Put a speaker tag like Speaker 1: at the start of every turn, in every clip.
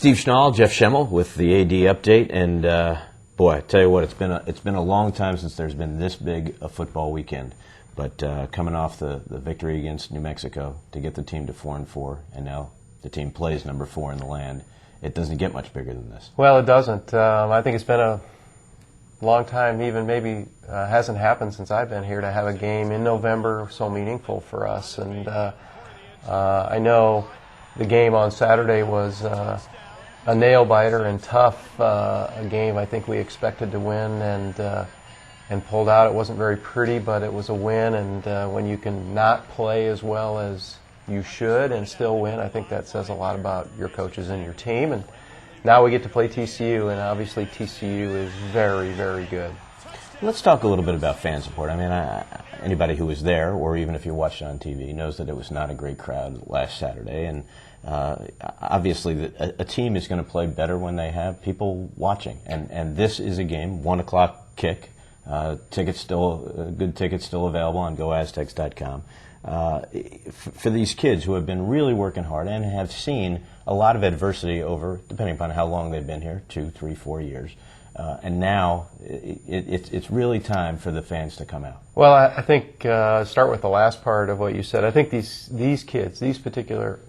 Speaker 1: Steve Schnall, Jeff Schemmel with the AD update, and boy, I tell you what, it's been a long time since there's been this big a football weekend. But coming off the victory against New Mexico to get the team to 4-4, and now the team plays number 4 in the land, it doesn't get much bigger than this.
Speaker 2: Well, it doesn't. I think it's been a long time, even maybe hasn't happened since I've been here, to have a game in November so meaningful for us. And I know the game on Saturday was a nail-biter and tough, a game I think we expected to win and pulled out. It wasn't very pretty, but it was a win, and when you can not play as well as you should and still win, I think that says a lot about your coaches and your team. And now we get to play TCU, and obviously TCU is very, very good.
Speaker 1: Let's talk a little bit about fan support. I mean, anybody who was there, or even if you watched it on TV, knows that it was not a great crowd last Saturday. And obviously, a team is going to play better when they have people watching. And this is a game, 1 o'clock kick. Tickets still, good tickets still available on GoAztecs.com. For these kids who have been really working hard and have seen a lot of adversity over, depending upon how long they've been here, 2, 3, 4 years. And now it's really time for the fans to come out.
Speaker 2: Well, I think start with the last part of what you said. I think these kids, this particular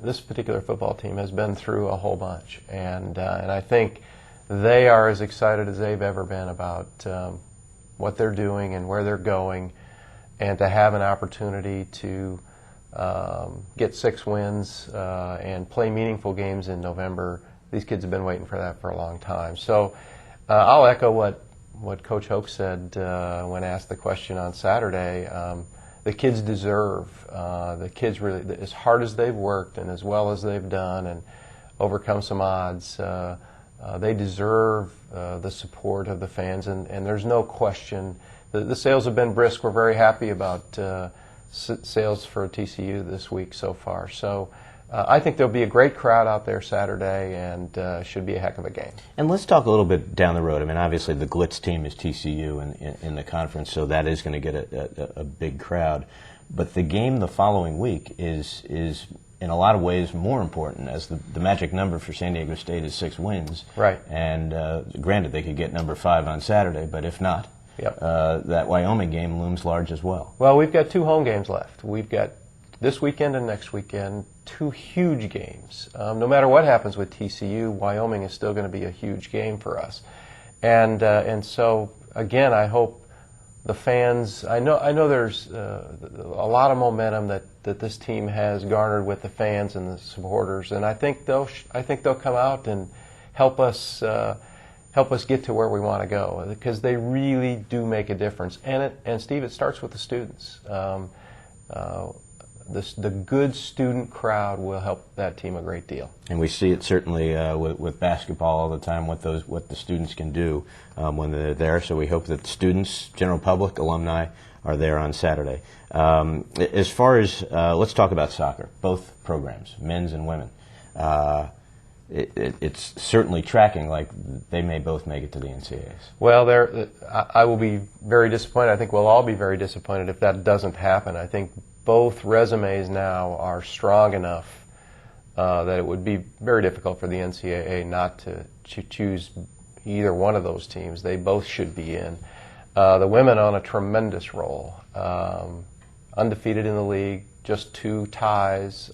Speaker 2: football team has been through a whole bunch, and I think they are as excited as they've ever been about what they're doing and where they're going, and to have an opportunity to get 6 wins and play meaningful games in November. These kids have been waiting for that for a long time. So I'll echo what Coach Hoke said when asked the question on Saturday. The kids deserve, the kids really, as hard as they've worked and as well as they've done and overcome some odds, they deserve the support of the fans, and there's no question. The sales have been brisk. We're very happy about sales for TCU this week so far. So I think there'll be a great crowd out there Saturday, and should be a heck of a game.
Speaker 1: And let's talk a little bit down the road. I mean, obviously the Glitz team is TCU in the conference, so that is going to get a big crowd. But the game the following week is in a lot of ways more important, as the magic number for San Diego State is 6 wins.
Speaker 2: Right.
Speaker 1: And granted, they could get number 5 on Saturday, but if not,
Speaker 2: yep,
Speaker 1: that Wyoming game looms large as well.
Speaker 2: Well, we've got 2 home games left. We've got this weekend and next weekend, 2 huge games. No matter what happens with TCU, Wyoming is still going to be a huge game for us. And so, again, I hope the fans, I know there's a lot of momentum that this team has garnered with the fans and the supporters, and I think they'll come out and help us get to where we want to go, because they really do make a difference. And Steve, it starts with the students. The good student crowd will help that team a great deal.
Speaker 1: And we see it certainly with basketball all the time, what the students can do when they're there. So we hope that students, general public, alumni are there on Saturday. As far as, let's talk about soccer, both programs, men's and women. It's certainly tracking like they may both make it to the NCAAs.
Speaker 2: Well, I will be very disappointed. I think we'll all be very disappointed if that doesn't happen. I think both resumes now are strong enough that it would be very difficult for the NCAA not to choose either one of those teams. They both should be in. The women on a tremendous roll, undefeated in the league, just 2 ties,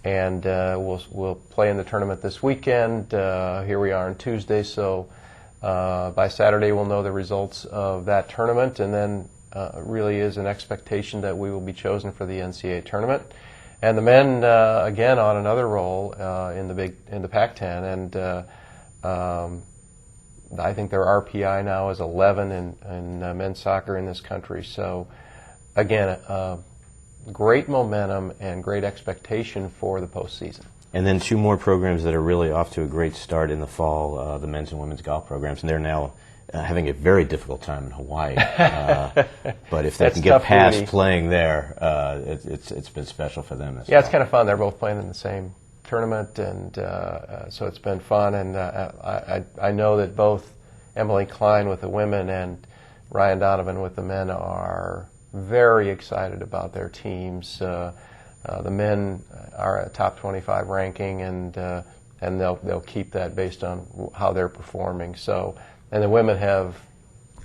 Speaker 2: and we'll play in the tournament this weekend. Here we are on Tuesday, so by Saturday we'll know the results of that tournament, and then really is an expectation that we will be chosen for the NCAA tournament. And the men, again, on another roll in the Pac-10, and I think their RPI now is 11 in men's soccer in this country. So, again, great momentum and great expectation for the postseason.
Speaker 1: And then 2 more programs that are really off to a great start in the fall, the men's and women's golf programs, and they're now having a very difficult time in Hawaii. But if they can get past playing there, it's been special for them as well.
Speaker 2: It's kind of fun. They're both playing in the same tournament, and so it's been fun. And I know that both Emily Klein with the women and Ryan Donovan with the men are very excited about their teams. The men are a top 25 ranking and and they'll keep that based on how they're performing. So, and the women have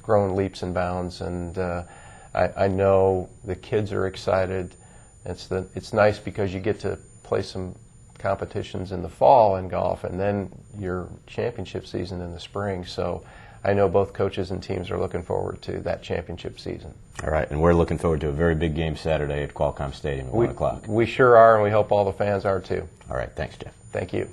Speaker 2: grown leaps and bounds, and I know the kids are excited. It's nice because you get to play some competitions in the fall in golf, and then your championship season in the spring. So I know both coaches and teams are looking forward to that championship season.
Speaker 1: All right, and we're looking forward to a very big game Saturday at Qualcomm Stadium at 1 o'clock.
Speaker 2: We sure are, and we hope all the fans are too.
Speaker 1: All right, thanks, Jeff.
Speaker 2: Thank you.